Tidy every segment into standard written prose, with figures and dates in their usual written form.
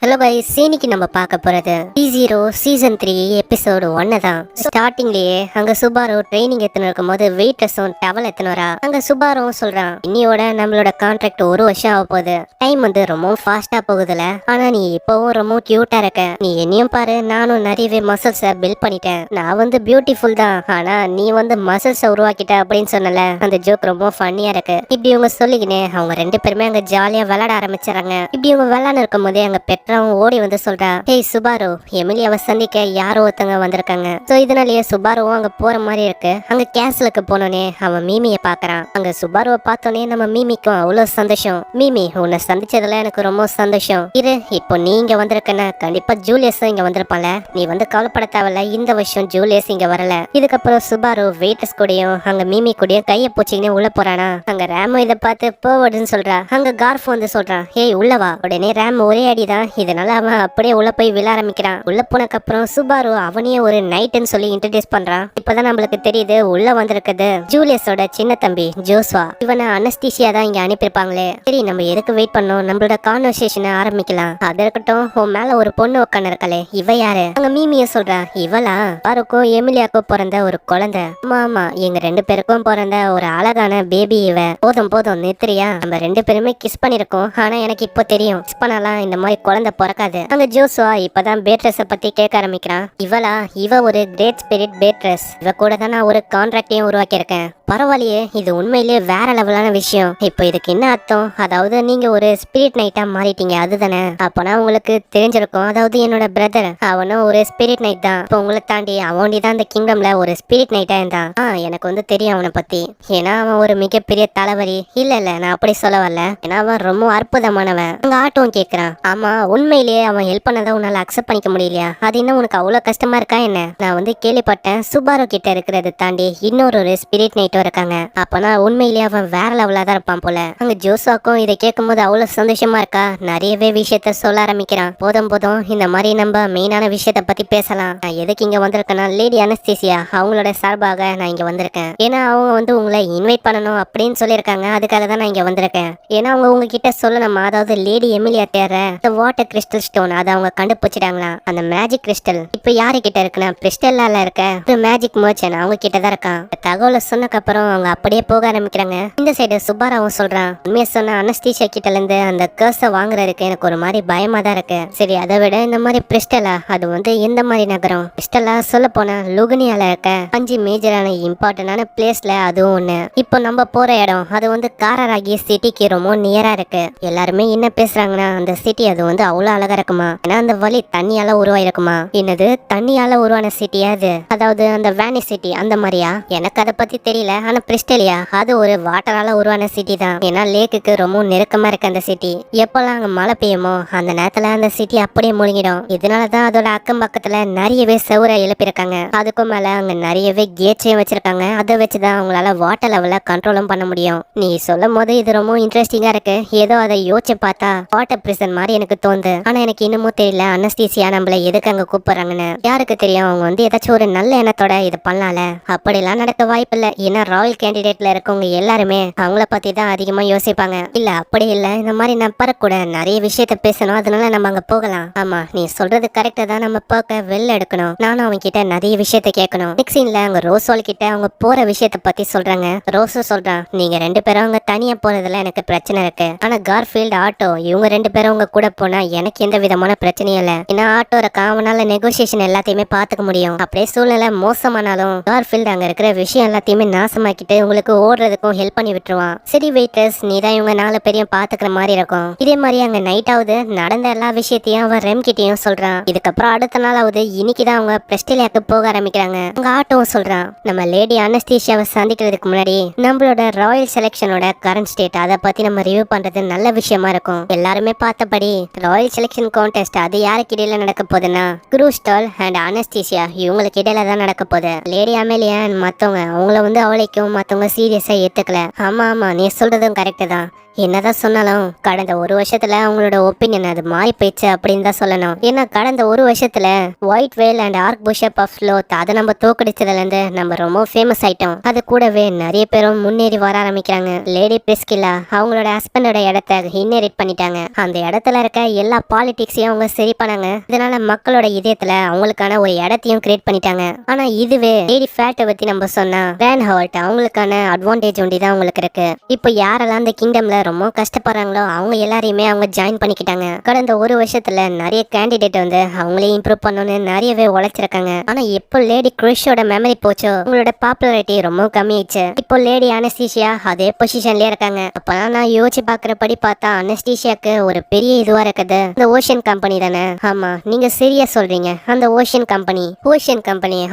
Hello guys, இன்னைக்கு நம்ம பார்க்க போறது T0 சீசன் 3 எபிசோடு 1 தான். ஸ்டார்டிங்லயே அங்க சுபாரு ட்ரைனிங் எத்தனை இருக்கும் போது வெயிட்டர்ஸும் டவல் எத்தனை வரா. அங்க சுபாரும் சொல்றான், இன்னியோட நம்மளோட கான்ட்ராக்ட் 1 வருஷம் ஆக போகுது. டைம் வந்து ரொம்ப ஃபாஸ்டா போகுதுல. ஆனா நீ இப்பவும் ரொம்ப கியூட்டா இருக்க. நீ என்னையும் பாரு, நானும் நிறையவே மசில்ஸை பில்ட் பண்ணிட்டேன். நான் வந்து பியூட்டிஃபுல் தான், ஆனா நீ வந்து மசில்ஸை உருவாக்கிட்ட அப்படின்னு சொன்னல. அந்த ஜோக் ரொம்ப ஃபன்னியா இருக்கு. இப்படி இவங்க சொல்லிக்கினே அவங்க ரெண்டு பேருமே அங்க ஜாலியா விளையாட ஆரம்பிச்சாங்க. இப்படி இவங்க விளையாட இருக்கும் போதே அங்க பெட்ரா ஓடி வந்து சொல்றா, ஹேய் சுபாரு, எமிலியாவை சந்திக்க யாரோ ஒருத்தங்க வந்திருக்காங்க. சோ இதனாலேயே சுபாருவும் அங்க போற மாதிரி இருக்கு. அங்க கேஸ்லுக்கு போனோனே அவன் மீமியை பாக்குறான். அங்க சுபாருவை பார்த்தோன்னே நம்ம மீமிக்கும் அவ்வளவு சந்தோஷம். மீமி, உன்னை சந்திச்சதுல எனக்கு ரொம்ப சந்தோஷம். இப்போ நீ இங்க வந்திருக்கனா கண்டிப்பா ஜூலியஸும் இங்க வந்திருப்பான்ல. நீ வந்து கவலைப்பட தேவையில்ல, இந்த வருஷம் ஜூலியஸ் இங்க வரல. இதுக்கப்புறம் சுபாரு வெயிட்டர்ஸ் கூடயும் அங்க மீமி கூடயும் கைய பூச்சிக்கினே உள்ள போறானா. அங்க ரேமோ இதை பார்த்து போவடுன்னு சொல்றா. அங்க கார்ஃப் வந்து சொல்றான், ஹேய் உள்ளவா. உடனே ரேம் ஒரே அடிதான். இதனால அவன் அப்படியே உள்ள போய் விழ ஆரம்பிக்கிறான். உள்ள போனக்கு அப்புறம் சுபாரு அவனையே ஒரு நைட்னு சொல்லி இன்ட்ரடியூஸ் பண்றான். இப்பதான் நம்மளுக்கு தெரியுது உள்ள வந்திருக்குது ஜூலியஸோட சின்ன தம்பி ஜோஸ்வா. இவனை அனஸ்தீசியா தான் இங்க அனுப்பியிருப்பாங்களே. சரி, நம்ம எதுக்கு வெயிட் பண்ணோம், நம்மளோட கான்வர்சேஷனை ஆரம்பிக்கலாம். அது இருக்கட்டும், உன் மேல ஒரு பொண்ணு உட்காந்து இருக்கலே, இவ யாரு? அங்க மீமிய சொல்றா, இவளா பாருக்கும் எமிலியாக்கும் பிறந்த ஒரு குழந்தை. ஆமா, எங்க ரெண்டு பேருக்கும் பிறந்த ஒரு அழகான பேபி இவ. போதும் போதும் நிறுத்துறியா, நம்ம ரெண்டு பேருமே கிஸ் பண்ணிருக்கோம். ஆனா எனக்கு இப்போ தெரியும், கிஸ் பண்ணலாம் இந்த மாதிரி குழந்தை பிறக்காது. அங்க ஜோஸ்வா இப்பதான் பேட்ரஸ பத்தி கேட்க ஆரம்பிக்கிறான். இவ ஒரு கிரேட் ஸ்பிரிட் பேட்ரஸ். இவ கூட தான் நான் ஒரு கான்ட்ராக்டையும் உருவாக்கி இருக்கேன். பரவாயில்லையே, இது உண்மையிலேயே வேற லெவலான விஷயம். இப்போ இதுக்கு என்ன அர்த்தம்? அதாவது நீங்க ஒரு ஸ்பிரிட் நைட்டா மாறிட்டீங்க அதுதானே? அப்பனா உங்களுக்கு தெரிஞ்சிருக்கும், அதாவது என்னோட பிரதர் அவனும் ஒரு ஸ்பிரிட் நைட் தான். இப்போ உங்களை தாண்டி அவன் தான் இந்த கிங்டம்ல ஒரு ஸ்பிரிட் நைட்டா இருந்தான். எனக்கு வந்து தெரியும் அவனை பத்தி. ஏன்னா அவன் ஒரு மிகப்பெரிய தலைவரி. இல்ல நான் அப்படி சொல்ல வரல, ஏன்னா அவன் ரொம்ப அற்புதமானவன். அங்க ஆட்டோவும் கேட்கிறான், ஆமா உண்மையிலேயே அவன் ஹெல்ப் பண்ணதை உன்னால அக்செப்ட் பண்ணிக்க முடியலையா? அது இன்னும் உனக்கு அவ்வளவு கஷ்டமா இருக்கா என்ன? நான் வந்து கேள்விப்பட்டேன் சுபாரு கிட்ட இருக்கிறது தாண்டி இன்னொரு ஸ்பிரிட் நைட் இருக்காங்க. அப்பனா உண்மையிலேயே அவன் வேற லெவலா தான் இருப்பான் போல. அங்க ஜோஸ்வாக்கும் இதை கேட்கும் போது அவ்வளவு சந்தோஷமா இருக்கா. நிறையவே விஷயத்த சொல்ல ஆரம்பிக்கிறான். போதும் இந்த மாதிரி நம்ம மெயினான விஷயத்த பத்தி பேசலாம். நான் எதுக்கு இங்க வந்திருக்கேன்னா, லேடி அனஸ்தீசியா அவங்களோட சார்பாக நான் இங்க வந்திருக்கேன். ஏன்னா அவங்க வந்து உங்களை இன்வைட் பண்ணணும் அப்படின்னு சொல்லியிருக்காங்க. அதுக்காக தான் நான் இங்க வந்திருக்கேன். ஏன்னா அவங்க உங்ககிட்ட சொல்லணுமா, அதாவது லேடி எமிலியா தேர வாட்டர் கிறிஸ்டல் ஸ்டோன் அதை அவங்க கண்டுபிடிச்சிட்டாங்களா. அந்த மேஜிக் கிறிஸ்டல் இப்ப யாரு கிட்ட இருக்குன்னா, பிரிஸ்டல்லால இருக்க ஒரு மேஜிக் மர்ச்சன்ட் அவங்க கிட்ட தான் இருக்கான். தகவலை சொன்னக்கு அப்புறம் அவங்க அப்படியே போக ஆரம்பிக்கிறாங்க. இந்த சைடு சுப்பாராவும் சொல்றான், உண்மையை சொன்ன அனஸ்தீசியா கிட்ட இருந்து அந்த கர்ஸை வாங்குறதுக்கு எனக்கு ஒரு மாதிரி பயமா தான் இருக்கு. சரி, அதை விட இந்த மாதிரி பிரிஸ்டலா அது வந்து எந்த மாதிரி நகரம்? பிரிஸ்டலா சொல்ல போனா லுகனியால இருக்க 5 மேஜரான இம்பார்ட்டன்டான பிளேஸ்ல அதுவும் ஒண்ணு. இப்போ நம்ம போற இடம் அது வந்து காரராகி சிட்டிக்கு ரொம்ப நியரா இருக்கு. எல்லாருமே என்ன பேசுறாங்கன்னா, அந்த சிட்டி அது வந்து அவ்வளவு அழகா இருக்குமா, ஏன்னா அந்த வழி தண்ணியால உருவாயிருக்குமா. என்னது தண்ணியால உருவான சிட்டியா அது? அதாவது அந்த வேனி சிட்டி அந்த மாதிரியா? எனக்கு அதை பத்தி தெரியல. ஆனா பிரிஸ்டலியா அது ஒரு வாட்டரால உருவான சிட்டி தான். ஏன்னா லேக்குக்கு ரொம்ப நெருக்கமா இருக்கு அந்த சிட்டி. எப்பெல்லாம் அங்க மழை பெய்யுமோ அந்த நேரத்துல அந்த சிட்டி அப்படியே முழுங்கிடும். இதனாலதான் அதோட அக்கம் பக்கத்துல நிறையவே செவரை எழுப்பியிருக்காங்க. அதுக்கும் மேல அங்க நிறையவே கேட்ஸையும் வச்சிருக்காங்க. அதை வச்சுதான் அவங்களால வாட்டர் லெவல கண்ட்ரோலும் பண்ண முடியும். நீ சொல்லும் போது இது ரொம்ப இன்ட்ரெஸ்டிங்கா இருக்கு. ஏதோ அதை யோசிச்சு பார்த்தா வாட்டர் பிரிசன் மாதிரி எனக்கு தோணுது. ஆனா எனக்கு இன்னமும் தெரியல அனஸ்தீசியா நம்மள எதுக்கு அங்க கூப்பிடுறாங்கன்னு. யாருக்கு தெரியும், அவங்க வந்து ஏதாச்சும் ஒரு நல்ல எண்ணத்தோட இது பண்ணலாம்ல. அப்படிலாம் நடக்க வாய்ப்பு இல்ல. ஏன்னா ராயல் கேண்டிடேட்ல இருக்கவங்க எல்லாருமே அவங்கள பத்தி தான் அதிகமா யோசிப்பாங்க. இல்ல அப்படி இல்ல, இந்த மாதிரி நம்ம கூட நிறைய விஷயத்த பேசணும், அதனால நம்ம அங்க போகலாம். ஆமா, நீ சொல்றது கரெக்டா தான். நம்ம போக்க வெளில எடுக்கணும். நானும் அவங்க கிட்ட நிறைய விஷயத்த கேட்கணும். நெக்ஸ்ட் சீன்ல அங்க ரோசோல் கிட்ட அவங்க போற விஷயத்த பத்தி சொல்றாங்க. ரோசோ சொல்றான், நீங்க ரெண்டு பேரும் அங்க தனியா போறதுல எனக்கு பிரச்சனை இருக்கு. ஆனா கார்ஃபீல்ட் ஆட்டோ இவங்க ரெண்டு பேரும் உங்க கூட போனா எனக்கு எந்த விதமான பிரச்சனையும் இல்ல. ஏன்னா ஆட்டோ இருக்க அவனால நெகோசியேஷன் எல்லாத்தையுமே பாத்துக்க முடியும். அப்படியே சூழ்நிலை மோசமானாலும் கார்ஃபீல்ட் அங்க இருக்கிற விஷயம் எல்லாத்தையுமே நாசமாக்கிட்டு உங்களுக்கு ஓடுறதுக்கும் ஹெல்ப் பண்ணி விட்டுருவான். சரி வெயிட்டர்ஸ், நீ தான் இவங்க 4 பேரையும் பாத்துக்கிற மாதிரி இருக்கும். இதே மாதிரி அங்க நைட் ஆகுது. நடந்த எல்லா விஷயத்தையும் அவன் ரெம் கிட்டையும் சொல்றான். இதுக்கப்புறம் அடுத்த நாள் ஆகுது. இன்னைக்குதான் அவங்க பிரெஸ்டலியாக்கு போக ஆரம்பிக்கிறாங்க. அங்க ஆட்டோவும் சொல்றான், நம்ம லேடி அனஸ்தீசியாவை சந்திக்கிறதுக்கு முன்னாடி நம்மளோட ராயல் செலக்ஷனோட கரண்ட் ஸ்டேட் அதை பத்தி நம்ம ரிவ்யூ பண்றது நல்ல விஷயமா இருக்கும். எல்லாருமே பார்த்தபடி ராயல் செலக்ஷன் கான்டெஸ்ட் அது யாருக்கு இடையில நடக்க போகுதுன்னா, குரூஸ்டால் அண்ட் அனஸ்தீசியா இவங்களுக்கு இடையில தான் நடக்க போகுது. லேடி அமேலியா மத்தவங்க அவங்கள வந்து அவளைக்கும் மத்தவங்க சீரியஸா ஏத்துக்கல. ஆமா நீ சொல்றதும் கரெக்ட் தான். என்னதான் சொன்னாலும் கடந்த ஒரு வருஷத்துல அவங்களோட ஒப்பீனியன் அது மாறி போயிடுச்சு அப்படின்னு தான் சொல்லணும். ஏன்னா கடந்த ஒரு வருஷத்துல white whale and archbishop of sloth அதை நம்ம தோக்கடிச்சதுல இருந்து நம்ம ரொம்ப ஃபேமஸ் ஆயிட்டோம். அது கூடவே நிறைய பேரும் முன்னேறி வர ஆரம்பிக்கிறாங்க. லேடி பிரிஸ்கில்லா அவங்களோட ஹஸ்பண்டோட இடத்த இன்ஹெரிட் பண்ணிட்டாங்க. அந்த இடத்துல இருக்க எல்லா பாலிடிக்ஸையும் அவங்க சரி பண்ணாங்க. இதனால மக்களோட இதயத்துல அவங்களுக்கான ஒரு இடத்தையும் கிரியேட் பண்ணிட்டாங்க. ஆனா இதுவே லேடி ஃபேட்டை பத்தி நம்ம சொன்னா ரேன் ஹால்ட் அவங்களுக்கான அட்வான்டேஜ் ஒண்டி தான் அவங்களுக்கு இருக்கு. இப்போ யாரெல்லாம் அந்த கிங்டம்ல ரொம்ப கஷ்டப்படுறாங்களோ அவங்க எல்லாரையுமே அவங்க ஜாயின் பண்ணிக்கிட்டாங்க. கடந்த ஒரு வருஷத்துல நிறைய கேண்டிடேட் வந்து அவங்களே இம்ப்ரூவ் பண்ணணும்னு நிறையவே உழைச்சிருக்காங்க. ஆனா இப்போ லேடி கிறிஷோட மெமரி போச்சோ அவங்களோட பாப்புலாரிட்டி ரொம்ப கம்மியாயிடுச்சு. இப்போ லேடி அனஸ்தீசியா அதே பொசிஷன்லயே இருக்காங்க. அப்பதான் நான் யோசிச்சு பாக்குறபடி பார்த்தா அனஸ்தீசியாக்கு ஒரு பெரிய இதுவா இருக்குது இந்த ஓஷன் கம்பெனி தானே. ஆமா, நீங்க சரியா சொல்றீங்க. அந்த ஓஷன் கம்பெனி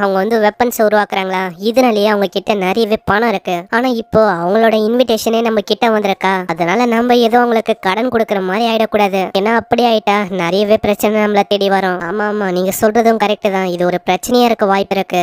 அவங்க வந்து வெப்பன்ஸ் உருவாக்குறாங்களா, இதனாலேயே அவங்க கிட்ட நிறையவே பணம் இருக்கு. ஆனா இப்போ அவங்களோட இன்விடேஷனே நம்ம கிட்ட வந்திருக்கா. அதனால நம்ம ஏதோ அவங்களுக்கு கடன் கொடுக்கற மாதிரி ஆயிடக்கூடாது. ஏன்னா அப்படி ஆயிட்டா நிறையவே பிரச்சனை நம்மள தேடி வரும். ஆமா ஆமா, நீங்க சொல்றதும் கரெக்ட் தான். இது ஒரு பிரச்சனையா இருக்க வாய்ப்பு இருக்கு.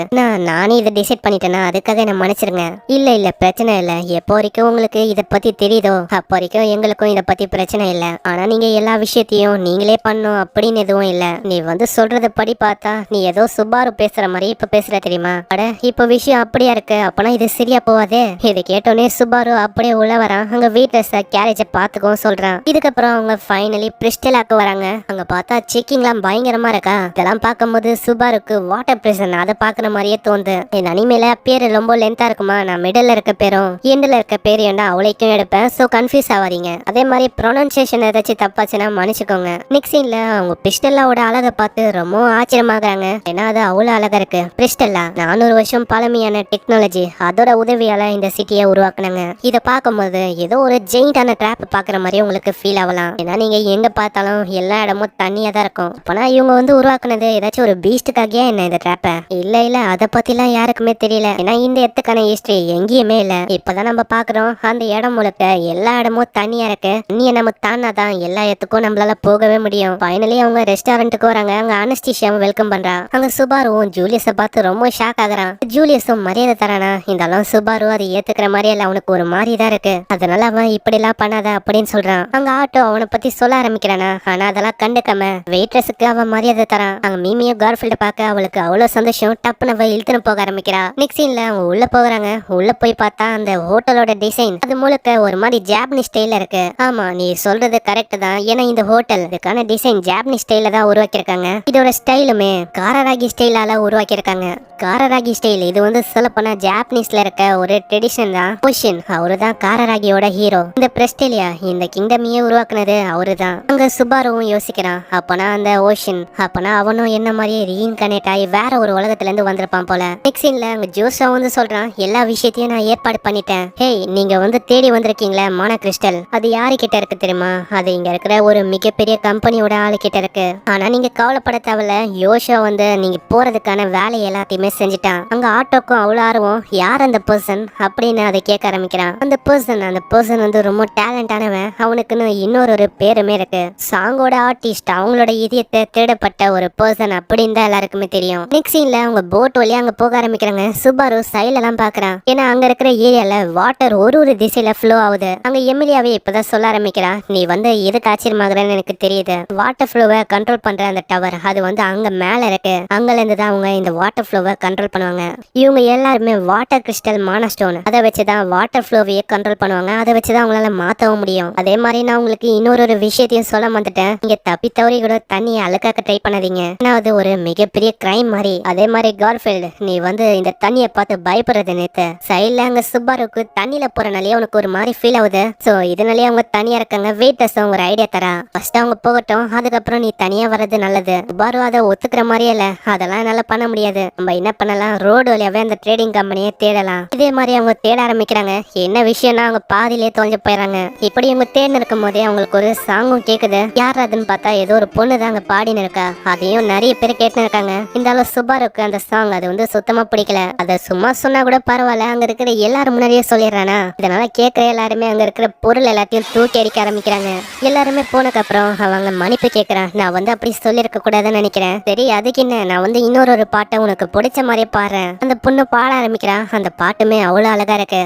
நானே இதை டிசைட் பண்ணிட்டேன்னா அதுக்காக என்ன மன்னிச்சிருங்க. இல்ல பிரச்சனை இல்ல. எப்போ வரைக்கும் உங்களுக்கு இதை பத்தி தெரியுதோ அப்போ வரைக்கும் எங்களுக்கும் இதை பத்தி பிரச்சனை இல்ல. ஆனா நீங்க எல்லா விஷயத்தையும் நீங்களே பண்ணும் அப்படின்னு எதுவும் இல்ல. நீ வந்து சொல்றத படி பார்த்தா நீ ஏதோ சுபாரு பேசுற மாதிரி இப்ப பேசுற தெரியுமா? அட இப்ப விஷயம் அப்படியா இருக்கு. அப்பனா இது சரியா போவாதே. இதை கேட்டோன்னே சுபாரு அப்படியே உள்ள வரான். அங்க வீட்ல கேரேஜ பாத்துக்கோ சொல்றான். இதுக்கப்புறம் அவங்க ஃபைனலி பிரிஸ்டலாக்கு வராங்க. அங்க பார்த்தா செக்கிங்லாம் பயங்கரமா இருக்கா. இதெல்லாம் பார்க்கும்போது சுபாருக்கு வாட்டர் பிரிசன் அதை பாக்குற மாதிரியே தோணுது. இந்த அனிமேல பேரு ரொம்ப லென்த்தா இருக்குமா, நான் மிடில் இருக்க பேரும் எண்ட்ல இருக்க பேரு ஏண்டா அவளைக்கும் எடுப்பேன். சோ கன்ஃபியூஸ் ஆவாதீங்க. அதே மாதிரி ப்ரொனன்சியேஷன் ஏதாச்சும் தப்பாச்சுன்னா மன்னிச்சுக்கோங்க. நெக்ஸ்ட் சீன்ல அவங்க பிரிஸ்டல்லாவோட அழகை பார்த்து ரொம்ப ஆச்சரியமாகறாங்க. ஏன்னா அது அவ்வளவு அழகா இருக்கு. பிரிஸ்டல்லா 400 வருஷம் பழமையான டெக்னாலஜி அதோட உதவியால இந்த சிட்டியை உருவாக்குனாங்க. இதை பார்க்கும்போது ஏதோ ஒரு ஜெயிண்டான ட்ராப் பாக்குற மாதிரி உங்களுக்கு ஃபீல் ஆகலாம். ஏன்னா நீங்க எங்க பார்த்தாலும் எல்லா இடமும் தண்ணியா தான் இருக்கும். அப்பனா இவங்க வந்து உருவாக்குனது ஏதாச்சும் ஒரு பீஸ்டுக்காகவே என்ன இந்த ட்ராப்ப? இல்ல அதை பத்திலாம் யாருக்குமே தெரியல. ஏன்னா இந்த இடத்துக்கான ஹிஸ்டரி எங்கேயுமே இல்ல. இப்பதான் நம்ம பாக்குறோம் அந்த இடம் முழுக்க எல்லா இடமும் தண்ணியா இருக்கு. தண்ணியை நம்ம தானாதான் எல்லா இடத்துக்கும் நம்மளால போகவே முடியும். ஃபைனலி அவங்க ரெஸ்டாரண்ட்டுக்கு வராங்க. அங்க அனஸ்தீசியாவும் வெல்கம் பண்றா. அங்க சுபாருவும் ஜூலியஸை பார்த்து ரொம்ப ஷாக் ஆகுறான். ஜூலியஸும் மரியாதை தரானா. இருந்தாலும் சுபாரு அதை ஏத்துக்கிற மாதிரி இல்ல. அவனுக்கு ஒரு மாதிரி தான் இருக்கு. அதனால அவன் இப்படி எல்லாம் பண்ணாத அப்படின்னு சொல்றான். அங்க ஆட்டோ அவனை பத்தி சொல்ல ஆரம்பிக்கிறானா. ஆனா அதெல்லாம் கண்டுக்காம வெயிட்ரஸுக்கு அவன் மரியாதை தரான். அங்க மீமியும் கார்ஃபீல்ட பார்க்க அவளுக்கு அவ்வளவு சந்தோஷம். டப்புன்னு அவ இழுத்துன்னு போக ஆரம்பிக்கிறா. நெக்ஸ்ட் சீன்ல அவங்க உள்ள போகிறாங்க. உள்ள போய் பார்த்தா அந்த ஹோட்டலோட டிசைன் அது முழுக்க ஒரு மாதிரி ஜாப்பனீஸ் ஸ்டைல இருக்கு. ஆமா, நீ சொல்றது கரெக்ட் தான். ஏன்னா இந்த ஹோட்டல் இதுக்கான டிசைன் ஜாப்பனீஸ் ஸ்டைல தான் உருவாக்கியிருக்காங்க. இதோட ஸ்டைலுமே காரராகி ஸ்டைலால உருவாக்கியிருக்காங்க. காரராகி ஸ்டைல் இது வந்து சொல்ல போனா ஜாப்பனீஸ்ல இருக்க ஒரு ட்ரெடிஷன் தான். ஓஷன் அவரு தான் காரராகியோட ஹீரோ. இந்த பிரஸ்டேலியா இந்த கிங்டமையே உருவாக்குனது அவரு தான். அங்க சுபாருவும் யோசிக்கிறான். அப்பனா அந்த ஓஷன் அப்பனா அவனும் என்ன மாதிரியே ரீஇன்கார்னேட் ஆகி வேற ஒரு உலகத்துல இருந்து வந்திருப்பான் போல. நெக்ஸ்ட் சீன்ல அங்க ஜோஷா வந்து சொல்றான், எல்லா விஷயத்தையும் நான் ஏற்பாடு பண்ணிட்டேன். ஹேய், நீங்க வந்து தேடி வந்திருக்கீங்களா மானா கிறிஸ்டல், அது யாரு கிட்ட இருக்கு தெரியுமா? அது இங்க இருக்கிற ஒரு மிகப்பெரிய கம்பெனியோட ஆளு கிட்ட இருக்கு. ஆனா நீங்க கவலைப்பட தேவையில்ல. யோஷா வந்து நீங்க போறதுக்கான வேலை எல்லாத்தையுமே செஞ்சுட்டான். அங்க ஆட்டோக்கும் அவ்வளவு ஆர்வம். யார் அந்த பர்சன் அப்படின்னு அதை கேட்க ஆரம்பிக்கிறான். அந்த பர்சன் வந்து ரொம்ப டேலண்டானவன். அவனுக்குன்னு இன்னொரு பேருமே இருக்கு. சாங்கோட ஆர்டிஸ்ட், அவங்களோட இதயத்தை தேடப்பட்ட ஒரு பர்சன் அப்படின்னு தான் எல்லாருக்குமே தெரியும். நெக்ஸ்ட் சீன்ல அவங்க போட் வழியா அங்க போக ஆரம்பிக்கிறாங்க. சுபாரு சைல் எல்லாம் பாக்குறான். ஏன்னா அங்க இருக்கிற ஏரியால வாட்டர் ஒரு திசையில ஃப்ளோ ஆகுது. அங்க எமிலியாவே இப்பதான் சொல்ல ஆரம்பிக்கிறா, நீ வந்து எதுக்கு ஆச்சரியமாகறன்னு எனக்கு தெரியுது. வாட்டர் ஃப்ளோவை கண்ட்ரோல் பண்ற அந்த டவர் அது வந்து அங்க மேல இருக்கு. அங்கல இருந்து தான் அவங்க இந்த வாட்டர் ஃப்ளோவை கண்ட்ரோல் பண்ணுவாங்க. இவங்க எல்லாருமே வாட்டர் கிறிஸ்டல் மானா ஸ்டோன் அதை வச்சுதான் வாட்டர் ஃப்ளோவையே கண்ட்ரோல் பண்ணுவாங்க. அதை வச்சுதான் அவங்களால மாத்தவும் முடியும். அதே மாதிரி நான் உங்களுக்கு இன்னொரு விஷயத்தையும் சொல்ல வந்துட்டேன். நீங்க தப்பி தவறி கூட தண்ணியை அழுக்காக்க ட்ரை பண்ணாதீங்க. ஏன்னா அது ஒரு மிகப்பெரிய கிரைம் மாதிரி. அதே மாதிரி கார்ஃபீல்டு, நீ வந்து இந்த தண்ணியை பார்த்து பயப்படுறது நேத்து சைட்ல அங்க சுபாருக்கு தண்ணியில போறனாலே உனக்கு ஒரு மாதிரி ஃபீல் ஆகுது. சோ இதனாலேயே அவங்க தனியா இருக்காங்க. வெயிட்டர்ஸ் அவங்க ஒரு ஐடியா தரா. ஃபர்ஸ்ட் அவங்க போகட்டும், அதுக்கப்புறம் நீ தனியா வர்றது நல்லது. சுபாரு அதை ஒத்துக்கிற மாதிரியே இல்ல. அதெல்லாம் என்னால பண்ண முடியாது. நம்ம என்ன பண்ணலாம், ரோடு வழியாவே அந்த ட்ரேடிங் கம்பெனியை தேடலாம். இதே மாதிரி அவங்க தேட ஆரம்பிக்கிறாங்க. என்ன விஷயம்னா அவங்க பாதியிலே தொலைஞ்சு போயிடறாங்க. இப்படி இவங்க தேர்ந்து இருக்கும் போதே அவங்களுக்கு ஒரு சாங்கும் கேக்குது. யார் அதுன்னு பார்த்தா ஏதோ ஒரு பொண்ணு தான் அங்க பாடின்னு இருக்கா. அதையும் நிறைய பேர் கேட்டுன்னு இருக்காங்க. இருந்தாலும் சுபாருக்கு அந்த சாங் அது வந்து சுத்தமா பிடிக்கல. அதை சும்மா சொன்னா கூட பரவாயில்ல, அங்க இருக்கிற எல்லாரும் முன்னாடியே சொல்லிடுறானா. இதனால கேட்கிற எல்லாருமே அங்க இருக்கிற பொருள் எல்லாத்தையும் தூக்கி அடிக்க ஆரம்பிக்கிறாங்க. எல்லாருமே போனக்கு அப்புறம் அவங்க மன்னிப்பு கேட்கறான். நான் வந்து அப்படி சொல்லிருக்க கூடாதுன்னு நினைக்கிறேன். சரி, அதுக்கு என்ன, நான் வந்து இன்னொரு பாட்டை உனக்கு பிடிச்ச மாதிரியே பாடுறேன். அந்த பொண்ணு பாட ஆரம்பிக்கிறான். அந்த பாட்டுமே அவ்வளவு அழகா இருக்கு.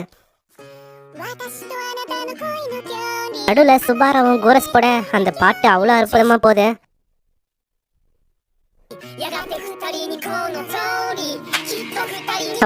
நடுவுல சுபாராவும் கோரஸ் போட அந்த பாட்டு அவ்வளவு அற்புதமா போகுது.